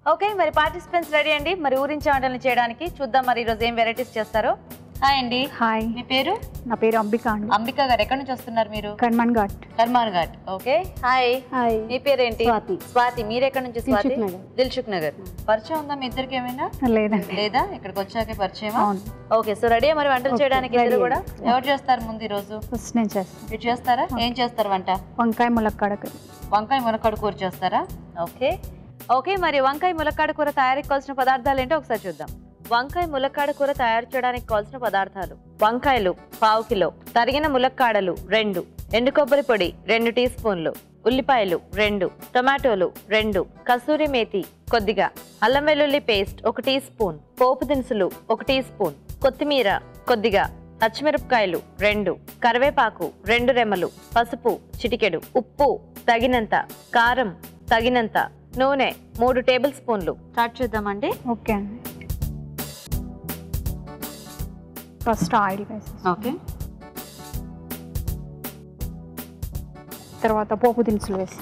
Okay మరి participants ready అండి మరి ఊరించే వంటలను చేయడానికి చూద్దాం మరి ఈ రోజు ఏం వెరైటీస్ చేస్తారో హాయ్ అండి హాయ్ మీ పేరు నా పేరు అంబిక అండి అంబిక గారు ఎక్కడి నుంచి వస్తున్నారు మీరు Karman ghat okay hi hi మీ పేరు ఏంటి స్వాతి మీరు ఎక్కడి నుంచి స్వాతి దిల్సుఖ్ నగర్ పరిచయం ఉందా మీ ఇద్దరికి ఏమైనా లేదండి లేదా ఇక్కడికి వచ్చాకే పరిచయమా ఓకే సో రెడీ మరి వంటలు చేయడానికి ఇద్దరు కూడా ఎవరు చేస్తారు ముందు ఈ రోజు ఫస్ట్ నేను చేస్తాను మీరు చేస్తారా ఏం చేస్తారు వంట వంకాయ ములక్కాడ కూర చేస్తారా ఓకే ఓకే మరి వంకాయ ములక్కాడ కూర తయారీకి కావాల్సిన పదార్థాలు ఏంటో ఒకసారి చూద్దాం వంకాయ ములక్కాడ కూర తయారు చేయడానికి కావాల్సిన పదార్థాలు వంకాయలు 1/2 కిలో తరిగిన ములక్కాడలు 2 ఎండు కొబ్బరి పొడి 2 టీ స్పూన్లు ఉల్లిపాయలు 2 టొమాటోలు 2 కసూరి మేతి కొద్దిగా అల్లం వెల్లుల్లి పేస్ట్ 1 టీ స్పూన్ పోపు దినుసులు 1 టీ స్పూన్ కొత్తిమీర కొద్దిగా పచ్చిమిరపకాయలు 2 కరివేపాకు 2 రెమ్మలు పసుపు చిటికెడు ఉప్పు తగినంత కారం తగినంత నూనె 3 టేబుల్ స్పూన్లు స్టార్ట్ చేద్దామండి ఓకే అండి ఫస్ట్ ఆయిల్ వేసి ఓకే తర్వాత పోపు దినుసులు వేసి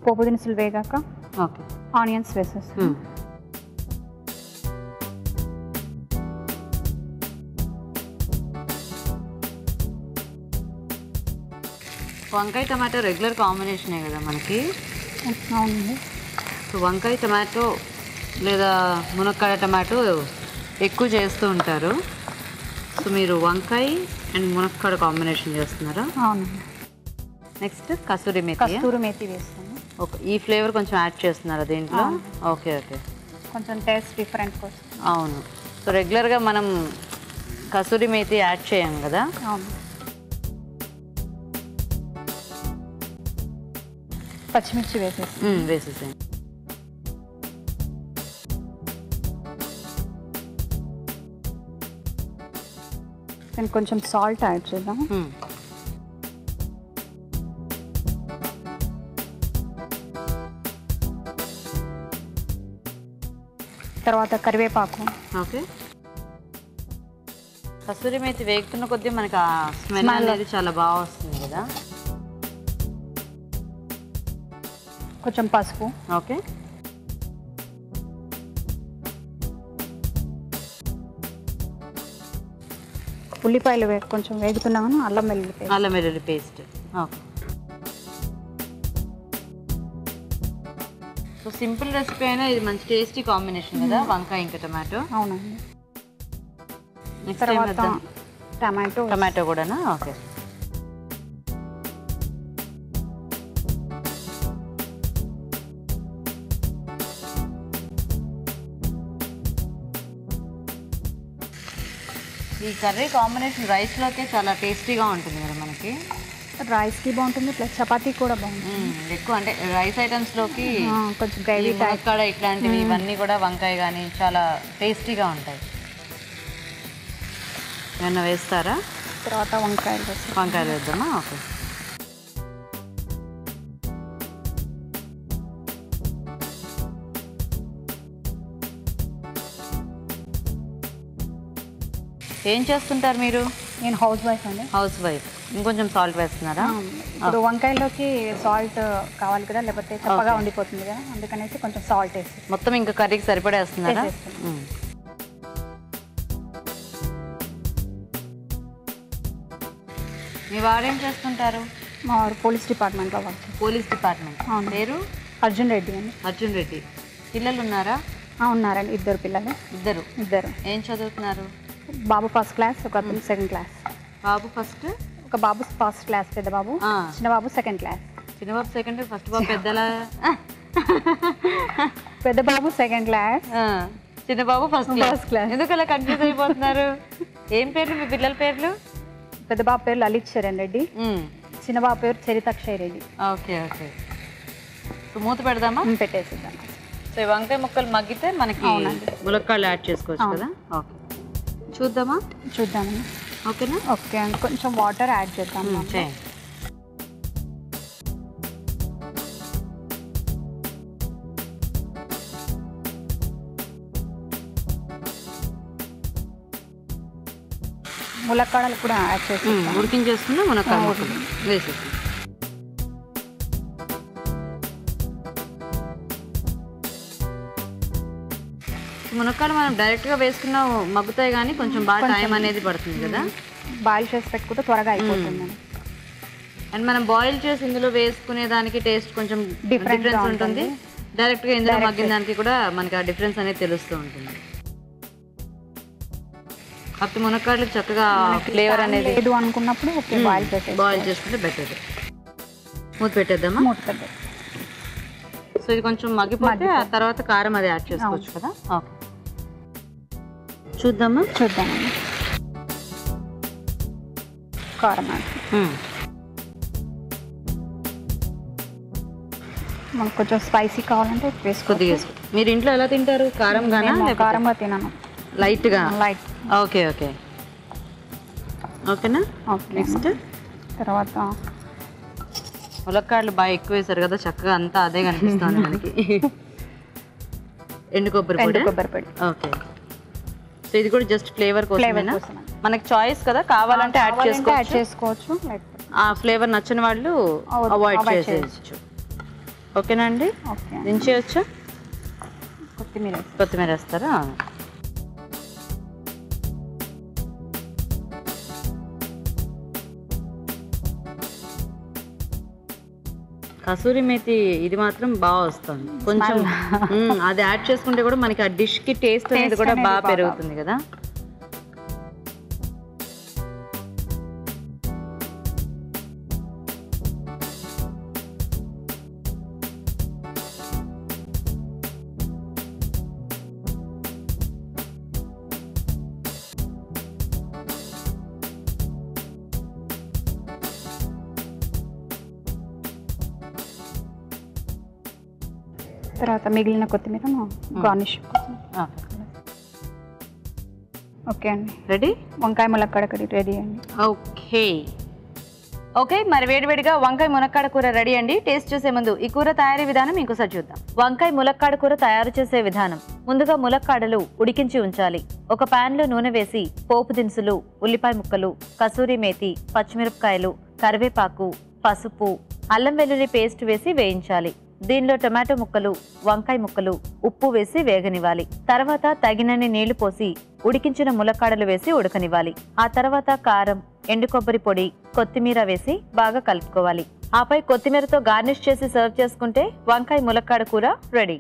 పోపు దినుసులు వేగాక ఓకే ఆనియన్స్ వేసేస్తాం వంకాయ టమాటో రెగ్యులర్ కాంబినేషనే కదా మనకి అవునండి సో వంకాయ టమాటో లేదా మునక్కాడ టమాటో ఎక్కువ చేస్తూ ఉంటారు సో మీరు వంకాయ అండ్ మునక్కాడ కాంబినేషన్ చేస్తున్నారా అవునండి నెక్స్ట్ కసూరి మేతి వేస్తాను ఓకే ఈ ఫ్లేవర్ కొంచెం యాడ్ చేస్తున్నారా దీంట్లో ఓకే ఓకే కొంచెం టేస్ట్ డిఫరెంట్ కోసం అవును సో రెగ్యులర్గా మనం కసూరి మేతి యాడ్ చేయం కదా అవును పచ్చిమిర్చి వేసేసాను నేను కొంచెం సాల్ట్ యాడ్ చేద్దాం తర్వాత కరివేపాకు ఓకే కసూరి మేతి వేగుతున్న కొద్దీ మనకి ఆ స్మెల్ అనేది చాలా బాగా వస్తుంది కదా కొంచెం పసుపు ఓకే ఉల్లిపాయలు కొంచెం వేగుతున్నాను అల్లం వెల్లుల్లి paste okay so simple recipe అయినా ఇది మంచి టేస్టీ కాంబినేషన్ కదా వంకాయ ఇంకా టమాటో అవునండి నెక్స్ట్ తర్వాత టమాటో కూడానా ఓకే ఈ కర్రీ కాంబినేషన్ రైస్లోకే చాలా టేస్టీగా ఉంటుంది కదా మనకి రైస్కి బాగుంటుంది ప్లస్ చపాతీ కూడా బాగుంటుంది ఎక్కువ అంటే రైస్ ఐటమ్స్లోకి కొంచెం గ్రేవీ మునక్కాడ ఇట్లాంటివి ఇవన్నీ కూడా వంకాయ కానీ చాలా టేస్టీగా ఉంటాయి ఏమన్నా వేస్తారా తర్వాత వంకాయలు వేద్దామా ఓకే ఏం చేస్తుంటారు మీరు నేను హౌస్ వైఫ్ అండి ఇంకొంచెం సాల్ట్ వేస్తున్నారా ఇప్పుడు వంకాయలోకి సాల్ట్ కావాలి కదా లేకపోతే చప్పగా ఉండిపోతుంది కదా అందుకనేసి కొంచెం సాల్ట్ వేసి మొత్తం ఇంకా కర్రీకి సరిపడేస్తున్నారా మీ వారేం చేస్తుంటారు మా వారు పోలీస్ డిపార్ట్మెంట్లో పేరు అర్జున్ రెడ్డి అండి అర్జున్ రెడ్డి పిల్లలు ఉన్నారా ఉన్నారండి ఇద్దరు పిల్లలు ఇద్దరు ఏం చదువుతున్నారు బాబు ఫస్ట్ క్లాస్ ఒక అతను సెకండ్ క్లాస్ ఒక బాబు ఫస్ట్ క్లాస్ పెద్ద బాబు చిన్న బాబు సెకండ్ క్లాస్ ఫస్ట్ బాబు పెద్దలా పెద్ద బాబు సెకండ్ క్లాస్ చిన్న బాబు ఫస్ట్ క్లాస్ ఎందుకు అలా కన్ఫ్యూజ్ అయిపోతున్నారు ఏం పేర్లు మీ పిల్లల పేర్లు పెద్ద బాబు పేరు లలిత్ చరణ్ రెడ్డి చిన్న బాబు పేరు చరితాక్షయ్ రెడ్డి ఓకే ఓకే సో మూత పెడదామా పెట్టేసిద్దాం సో ఈ వంకాయ ముక్కలు మగ్గితే మనకి ములక్కాళ్ళు యాడ్ చేసుకోవచ్చు కదా ఓకే చూద్దామండి ఓకేనా ఓకే కొంచెం వాటర్ యాడ్ చేద్దాం ములక్కాడలు కూడా యాడ్ చేసి ఉడికించేసుకున్నా మునక్కాడ ముక్కలు వేసేసి మునక్కాడలు మనం డైరెక్ట్గా వేసుకున్న మగ్గుతాయి కానీ కొంచెం బాగా టైం అనేది పడుతుంది కదా. బాయిల్ చేసి పెట్టుకుంటే త్వరగా అయిపోతుంది. అండ్ మనం బాయిల్ చేసి ఇందులో వేసుకునే దానికి టేస్ట్ కొంచెం డిఫరెన్స్ ఉంటుంది. డైరెక్ట్గా ఇందులో మగ్గిన దానికి కూడా మనకి ఆ డిఫరెన్స్ అనేది తెలుస్తూ ఉంటుంది. కాకపోతే మునక్కాడలకు చక్కగా ఫ్లేవర్ అనేది లేదు అనుకున్నప్పుడు ఓకే బాయిల్ చేసుకుంటే బెటర్. మూత పెట్టేద్దామా? మూత పెట్టేద్దాం. సో ఇది కొంచెం మగ్గిపోతే ఆ తర్వాత కారం అది యాడ్ చేసుకోవచ్చు కదా. ఓకే చూద్దామా? చూద్దామండి. కారం మనకు కొంచెం స్పైసీ కావాలంటే కొద్దిగా మీరు ఇంట్లో ఎలా తింటారు? కారం గానా? కారంగా తినను, లైట్గా. లైట్. ఓకే ఓకే ఓకేనా. ఓకే. నెక్స్ట్ తర్వాత ములక్కాడలు బాగా ఎక్కువ వేసారు కదా, చక్కగా అంతా అదే కనిపిస్తుంది మనకి. ఎండు కొబ్బరి పొడి. ఓకే. సో ఇది కూడా జస్ట్ ఫ్లేవర్ కోసమేనా? మనకి చాయిస్ కదా, కావాలంటే యాడ్ చేసుకోవచ్చు. ఆ ఫ్లేవర్ నచ్చని వాళ్ళు అవాయిడ్ చేసేయచ్చు. ఓకేనా అండి? ఓకే. దించేయచ్చా? కొత్తిమీర వేస్తారా? కసూరి మేతి ఇది మాత్రం బాగా వస్తుంది కొంచెం. అది యాడ్ చేసుకుంటే కూడా మనకి ఆ డిష్ కి టేస్ట్ అనేది కూడా బాగా పెరుగుతుంది కదా. తర్వాత మిగిలిన కొత్తిమీర గార్నిష్. ఓకే అండి, రెడీ. వంకాయ ములక్కాడ కర్రీ రెడీ అండి. ఓకే మరి వేడివేడిగా వంకాయ మునక్కాడ కూర రెడీ అండి. టేస్ట్ చేసే ముందు ఈ కూర తయారీ విధానం ఇంకోసారి చూద్దాం. వంకాయ ములక్కాడ కూర తయారు చేసే విధానం. ముందుగా ములక్కాడలు ఉడికించి ఉంచాలి. ఒక పాన్ లో నూనె వేసి పోపు దినుసులు, ఉల్లిపాయ ముక్కలు, కసూరి మేతి, పచ్చిమిరపకాయలు, కరివేపాకు, పసుపు, అల్లం వెల్లుల్లి పేస్ట్ వేసి వేయించాలి. దీనిలో టొమాటో ముక్కలు, వంకాయ ముక్కలు, ఉప్పు వేసి వేగనివ్వాలి. తర్వాత తగినన్ని నీళ్లు పోసి ఉడికించిన ములక్కాడలు వేసి ఉడకనివ్వాలి. ఆ తర్వాత కారం, ఎండు కొబ్బరి పొడి, కొత్తిమీర వేసి బాగా కలుపుకోవాలి. ఆపై కొత్తిమీరతో గార్నిష్ చేసి సర్వ్ చేసుకుంటే వంకాయ ములక్కాడ కూర రెడీ.